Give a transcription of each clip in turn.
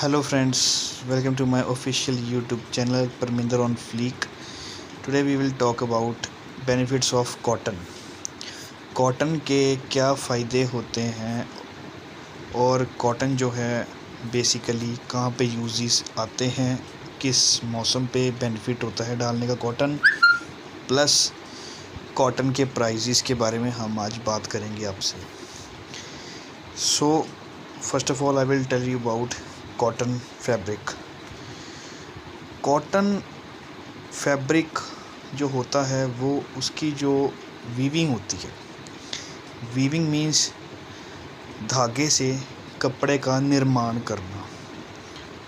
Hello friends, welcome to my official YouTube channel Parminder on Fleek. Today we will talk about benefits of cotton. Cotton के क्या फ़ायदे होते हैं और cotton जो है बेसिकली कहाँ पे यूजेस आते हैं, किस मौसम पे बेनिफिट होता है डालने का कॉटन, प्लस कॉटन के प्राइजेस के बारे में हम आज बात करेंगे आपसे। So first of all I will tell you about cotton fabric. Cotton fabric जो होता है वो उसकी जो वीविंग होती है, वीविंग मीन्स धागे से कपड़े का निर्माण करना,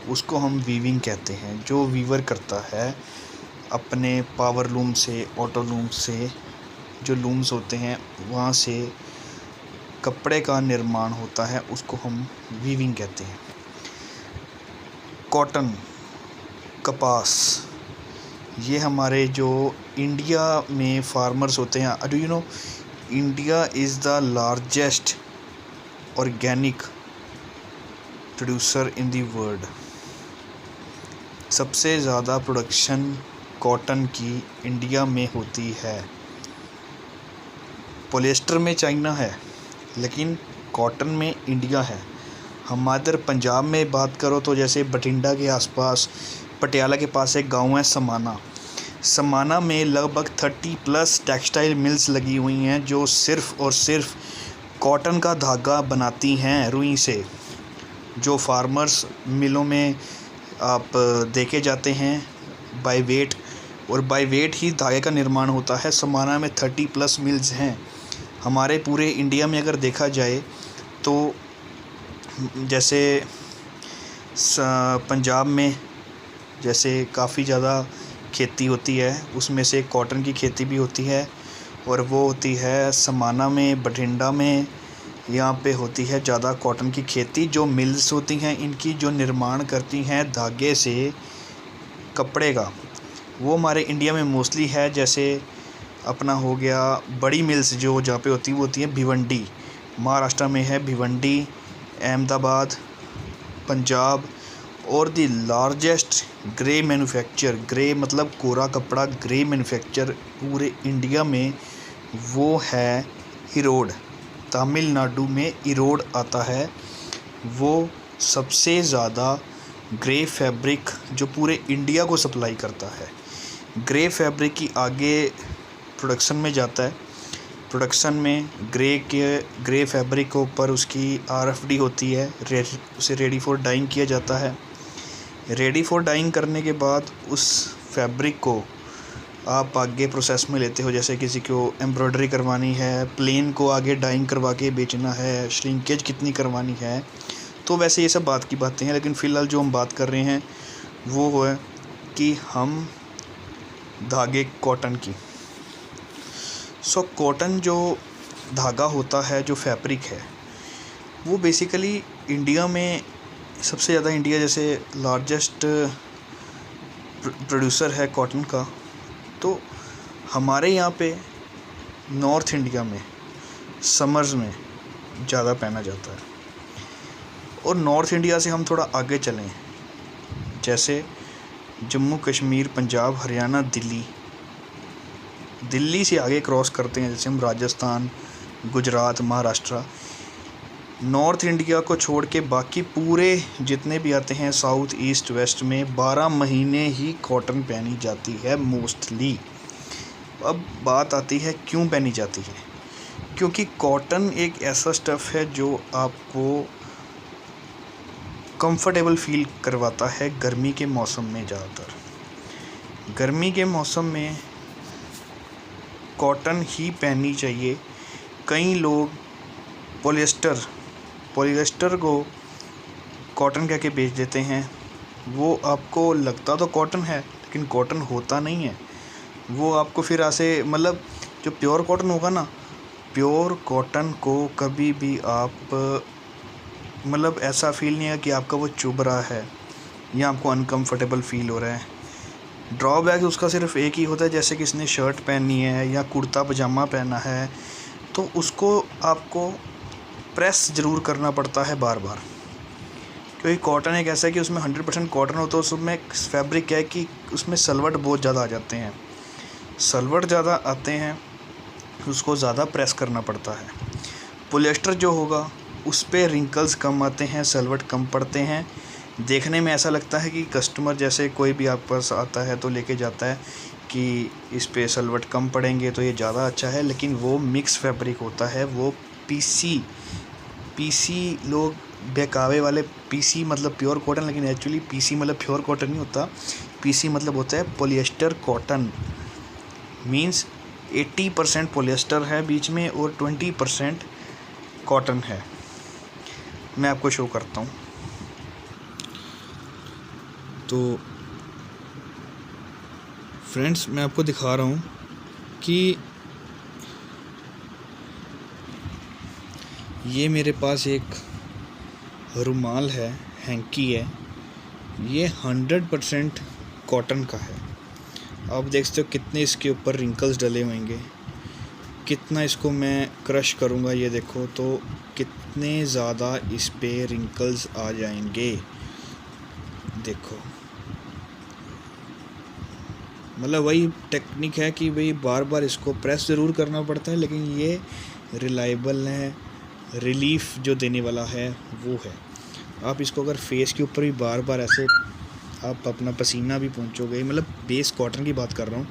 उसको हम वीविंग कहते हैं। जो वीवर करता है अपने पावर लूम से, ऑटो लूम से, जो लूम्स होते हैं वहाँ से कपड़े का निर्माण होता है, उसको हम वीविंग कहते हैं। कॉटन, कपास, ये हमारे जो इंडिया में फार्मर्स होते हैं, do you know India is the largest organic producer in the world. सबसे ज़्यादा प्रोडक्शन कॉटन की इंडिया में होती है। पॉलिएस्टर में चाइना है, लेकिन कॉटन में इंडिया है। हमारे पंजाब में बात करो तो जैसे बठिंडा के आसपास, पटियाला के पास एक गांव है समाना में लगभग 30+ टेक्सटाइल मिल्स लगी हुई हैं जो सिर्फ़ और सिर्फ कॉटन का धागा बनाती हैं रुई से। जो फार्मर्स मिलों में आप देखे जाते हैं बाय वेट, और बाय वेट ही धागे का निर्माण होता है। समाना में 30+ मिल्स हैं। हमारे पूरे इंडिया में अगर देखा जाए तो जैसे पंजाब में जैसे काफ़ी ज़्यादा खेती होती है, उसमें से कॉटन की खेती भी होती है, और वो होती है समाना में, बठिंडा में, यहाँ पे होती है ज़्यादा कॉटन की खेती। जो मिल्स होती हैं इनकी, जो निर्माण करती हैं धागे से कपड़े का, वो हमारे इंडिया में मोस्टली है। जैसे अपना हो गया बड़ी मिल्स जो जहाँ पे होती है वो होती है भिवंडी, महाराष्ट्र में है भिवंडी, अहमदाबाद, पंजाब। और the largest grey manufacture, grey मतलब कोरा कपड़ा, ग्रे मैन्युफैक्चर पूरे इंडिया में वो है इरोड। तमिलनाडु में इरोड आता है। वो सबसे ज़्यादा ग्रे फैब्रिक जो पूरे इंडिया को सप्लाई करता है। ग्रे फैब्रिक की आगे प्रोडक्शन में जाता है। प्रोडक्शन में ग्रे फैब्रिक के ऊपर उसकी RFD होती है, उसे रेडी फॉर डाइंग किया जाता है। रेडी फॉर डाइंग करने के बाद उस फैब्रिक को आप आगे प्रोसेस में लेते हो। जैसे किसी को एम्ब्रॉयडरी करवानी है, प्लेन को आगे डाइंग करवा के बेचना है, श्रिंकेज कितनी करवानी है, तो वैसे ये सब बात की बातें हैं। लेकिन फ़िलहाल जो हम बात कर रहे हैं वो है कि हम धागे कॉटन की। सो कॉटन जो धागा होता है, जो फैब्रिक है, वो बेसिकली इंडिया में सबसे ज़्यादा, इंडिया जैसे लार्जेस्ट प्रोड्यूसर है कॉटन का, तो हमारे यहाँ पे नॉर्थ इंडिया में समर्स में ज़्यादा पहना जाता है। और नॉर्थ इंडिया से हम थोड़ा आगे चलें, जैसे जम्मू कश्मीर, पंजाब, हरियाणा, दिल्ली से आगे क्रॉस करते हैं, जैसे हम राजस्थान, गुजरात, महाराष्ट्र। नॉर्थ इंडिया को छोड़ के बाकी पूरे जितने भी आते हैं साउथ, ईस्ट, वेस्ट में 12 महीने ही कॉटन पहनी जाती है मोस्टली। अब बात आती है क्यों पहनी जाती है। क्योंकि कॉटन एक ऐसा स्टफ़ है जो आपको कंफर्टेबल फील करवाता है गर्मी के मौसम में। ज़्यादातर गर्मी के मौसम में कॉटन ही पहननी चाहिए। कई लोग पॉलिएस्टर को कॉटन कह के बेच देते हैं। वो आपको लगता तो कॉटन है, लेकिन कॉटन होता नहीं है। वो आपको फिर ऐसे, मतलब जो प्योर कॉटन होगा ना, प्योर कॉटन को कभी भी आप मतलब ऐसा फील नहीं है कि आपका वो चुभ रहा है या आपको अनकंफर्टेबल फील हो रहा है। ड्रॉबैक उसका सिर्फ एक ही होता है, जैसे कि इसने शर्ट पहनी है या कुर्ता पजामा पहना है तो उसको आपको प्रेस ज़रूर करना पड़ता है बार बार। क्योंकि कॉटन एक ऐसा है कि उसमें 100% कॉटन होता है। उसमें फैब्रिक क्या है कि उसमें सलवट बहुत ज़्यादा आ जाते हैं, सलवट ज़्यादा आते हैं, उसको ज़्यादा प्रेस करना पड़ता है। पॉलिएस्टर जो होगा उस पर रिंकल्स कम आते हैं, सलवट कम पड़ते हैं। देखने में ऐसा लगता है कि कस्टमर जैसे कोई भी आप पास आता है तो लेके जाता है कि इस पे सलवट कम पड़ेंगे तो ये ज़्यादा अच्छा है, लेकिन वो मिक्स फैब्रिक होता है। वो पीसी लोग बेकावे वाले, पीसी मतलब प्योर कॉटन, लेकिन एक्चुअली पीसी मतलब प्योर कॉटन नहीं होता। पीसी मतलब होता है पॉलिएस्टर कॉटन, मींस 80% पॉलिएस्टर है बीच में और 20% कॉटन है। मैं आपको शो करता हूँ। तो फ्रेंड्स, मैं आपको दिखा रहा हूँ कि ये मेरे पास एक रुमाल है, हैंकी है, ये 100% कॉटन का है। आप देख सकते हो कितने इसके ऊपर रिंकल्स डले होंगे, कितना इसको मैं क्रश करूँगा ये देखो तो कितने ज़्यादा इस पे रिंकल्स आ जाएंगे। देखो, मतलब वही टेक्निक है कि भाई बार बार इसको प्रेस ज़रूर करना पड़ता है, लेकिन ये रिलायबल है, रिलीफ जो देने वाला है वो है। आप इसको अगर फेस के ऊपर भी बार बार ऐसे आप अपना पसीना भी पहुँचोगे, मतलब बेस कॉटन की बात कर रहा हूँ,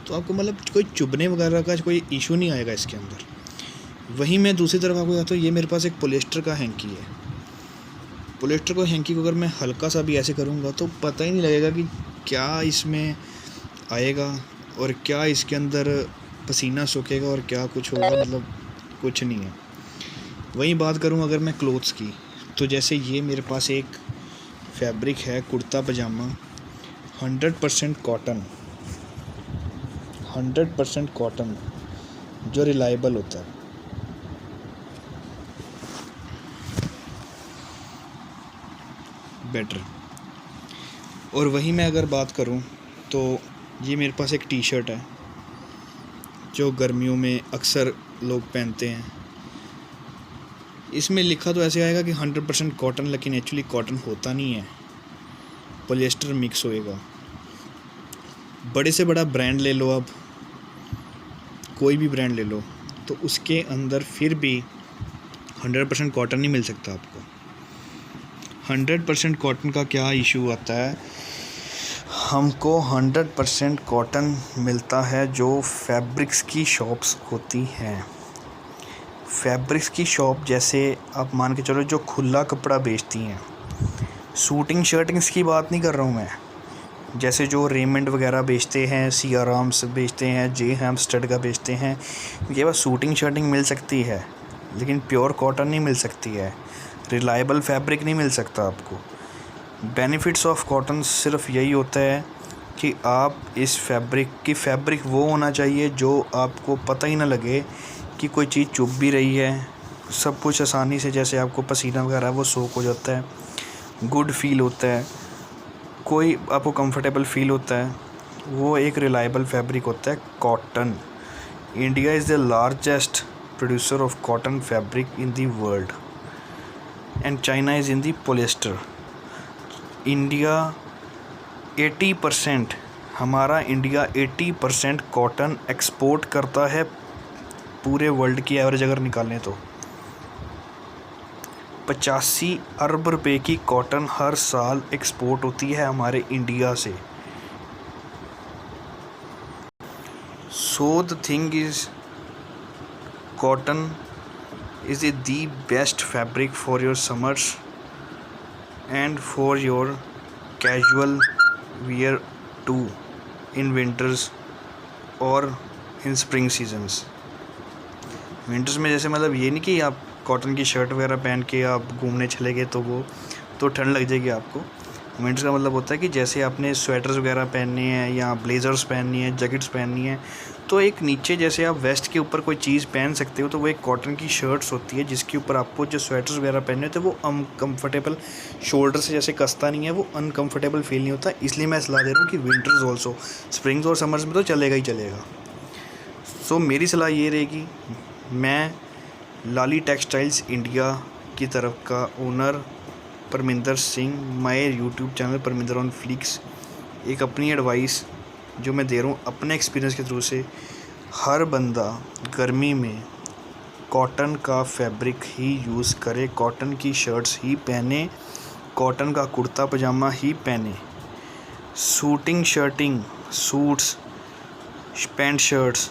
तो आपको मतलब कोई चुभने वगैरह का कोई इशू नहीं आएगा इसके अंदर। वहीं मैं दूसरी तरफ आपको कहता हूँ, ये मेरे पास एक पॉलिएस्टर का हैंकी है। पॉलिएस्टर को हैंकी को अगर मैं हल्का सा भी ऐसे करूँगा तो पता ही नहीं लगेगा कि क्या इसमें आएगा और क्या इसके अंदर पसीना सूखेगा और क्या कुछ होगा, मतलब कुछ नहीं है। वहीं बात करूँ अगर मैं क्लोथ्स की, तो जैसे ये मेरे पास एक फैब्रिक है कुर्ता पजामा, 100% कॉटन, 100% कॉटन जो रिलायबल होता है। बेटर। और वहीं मैं अगर बात करूं तो ये मेरे पास एक टी शर्ट है जो गर्मियों में अक्सर लोग पहनते हैं। इसमें लिखा तो ऐसे आएगा कि 100% कॉटन, लेकिन एक्चुअली कॉटन होता नहीं है, पॉलिएस्टर मिक्स होएगा। बड़े से बड़ा ब्रांड ले लो, अब कोई भी ब्रांड ले लो, तो उसके अंदर फिर भी 100% कॉटन नहीं मिल सकता आपको। 100% कॉटन का क्या इशू आता है, हमको 100% कॉटन मिलता है जो फैब्रिक्स की शॉप्स होती हैं। फैब्रिक्स की शॉप जैसे आप मान के चलो जो खुला कपड़ा बेचती हैं, सूटिंग शर्टिंग्स की बात नहीं कर रहा हूँ मैं, जैसे जो रेमंड वगैरह बेचते हैं, सियाराम्स बेचते हैं, जे हेम्स्टेड का बेचते हैं, ये बस सूटिंग शर्टिंग मिल सकती है, लेकिन प्योर कॉटन नहीं मिल सकती है, रिलायबल फैब्रिक नहीं मिल सकता आपको। बेनिफिट्स ऑफ कॉटन सिर्फ यही होता है कि आप इस फैब्रिक वो होना चाहिए जो आपको पता ही ना लगे कि कोई चीज़ चुभ भी रही है, सब कुछ आसानी से, जैसे आपको पसीना वगैरह वो सोख हो जाता है, गुड फील होता है, कोई आपको कंफर्टेबल फील होता है, वो एक रिलायबल फैब्रिक होता है cotton. India is the largest producer of cotton fabric in the world and China is in the polyester. India 80%, हमारा इंडिया 80% कॉटन एक्सपोर्ट करता है पूरे वर्ल्ड की एवरेज अगर निकालें तो। 85 अरब रुपए की कॉटन हर साल एक्सपोर्ट होती है हमारे इंडिया से। So the thing is cotton is the best fabric for your summers and for your casual wear too in winters or in spring seasons। Winters में जैसे मतलब ये नहीं कि आप कॉटन की शर्ट वगैरह पहन के आप घूमने चले गए तो वो तो ठंड लग जाएगी आपको। विंटर्स का मतलब होता है कि जैसे आपने स्वेटर्स वगैरह पहनने हैं या ब्लेज़र्स पहननी है, जैकेट्स पहननी है, तो एक नीचे जैसे आप वेस्ट के ऊपर कोई चीज़ पहन सकते हो, तो वो एक कॉटन की शर्ट्स होती है जिसके ऊपर आपको जो स्वेटर्स वगैरह पहनने होते हैं वो अनकम्फर्टेबल, शोल्डर से जैसे कसता नहीं है, वो अनकम्फर्टेबल फील नहीं होता। इसलिए मैं सलाह दे रहा हूँ कि विंटर्स ऑल्सो, स्प्रिंग्स और समर्स में तो चलेगा ही चलेगा। सो मेरी सलाह ये रहेगी, मैं लाली टेक्सटाइल्स इंडिया की तरफ का owner Parminder Singh, my YouTube channel Parminder on flix. एक अपनी एडवाइस जो मैं दे रहा हूँ अपने एक्सपीरियंस के थ्रू से, हर बंदा गर्मी में कॉटन का फैब्रिक ही यूज़ करे, कॉटन की शर्ट्स ही पहने, कॉटन का कुर्ता पजामा ही पहने। Suiting shirting, suits, pant shirts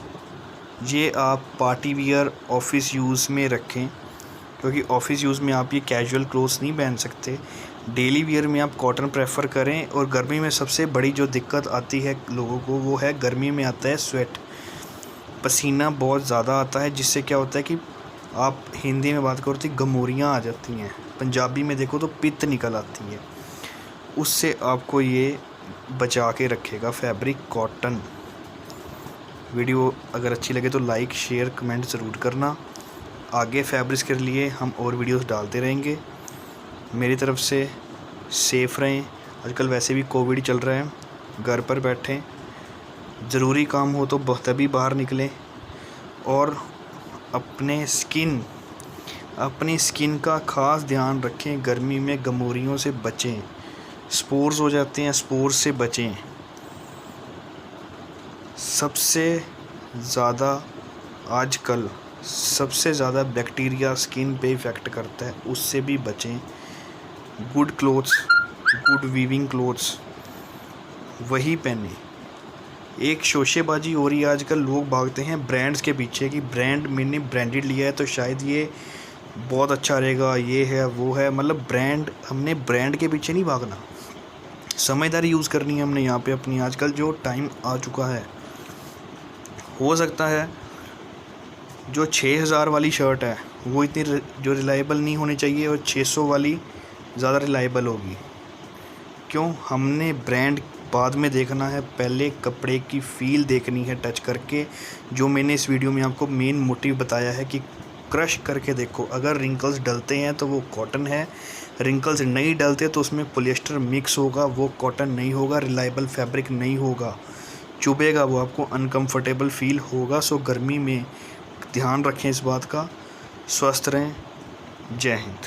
ये आप पार्टी वियर ऑफिस यूज़ में रखें, क्योंकि ऑफिस यूज़ में आप ये कैजुअल क्लोथ्स नहीं पहन सकते। डेली वियर में आप कॉटन प्रेफर करें। और गर्मी में सबसे बड़ी जो दिक्कत आती है लोगों को वो है गर्मी में आता है स्वेट, पसीना बहुत ज़्यादा आता है, जिससे क्या होता है कि आप हिंदी में बात करो तो गमोरियाँ आ जाती हैं, पंजाबी में देखो तो पित्त निकल आती है। उससे आपको ये बचा के रखेगा फैब्रिक कॉटन। वीडियो अगर अच्छी लगे तो लाइक शेयर कमेंट ज़रूर करना। आगे फैब्रिक्स के लिए हम और वीडियोस डालते रहेंगे। मेरी तरफ से सेफ़ रहें। आजकल वैसे भी कोविड चल रहा है, घर पर बैठें, ज़रूरी काम हो तो तभी बाहर निकलें। और अपनी स्किन का ख़ास ध्यान रखें। गर्मी में गमोरियों से बचें, स्पोर्स हो जाते हैं, स्पोर्स से बचें। आजकल सबसे ज़्यादा बैक्टीरिया स्किन पे इफ़ेक्ट करता है, उससे भी बचें। Good clothes, good weaving clothes वही पहने। एक शोशेबाजी हो रही है आजकल, लोग भागते हैं ब्रांड्स के पीछे कि ब्रांड मैंने ब्रांडेड लिया है तो शायद ये बहुत अच्छा रहेगा, ये है वो है। मतलब हमने ब्रांड के पीछे नहीं भागना, समझदारी यूज़ करनी है हमने यहाँ पे अपनी। आजकल जो टाइम आ चुका है, हो सकता है जो 6000 वाली शर्ट है वो इतनी जो रिलायबल नहीं होनी चाहिए और 600 वाली ज़्यादा रिलायबल होगी। क्यों? हमने ब्रांड बाद में देखना है, पहले कपड़े की फ़ील देखनी है टच करके। जो मैंने इस वीडियो में आपको मेन मोटिव बताया है कि क्रश करके देखो, अगर रिंकल्स डलते हैं तो वो कॉटन है, रिंकल्स नहीं डलते तो उसमें पॉलिएस्टर मिक्स होगा, वो कॉटन नहीं होगा, रिलायबल फैब्रिक नहीं होगा, चुभेगा, वो आपको अनकंफर्टेबल फ़ील होगा। सो गर्मी में ध्यान रखें इस बात का। स्वस्थ रहें। जय हिंद।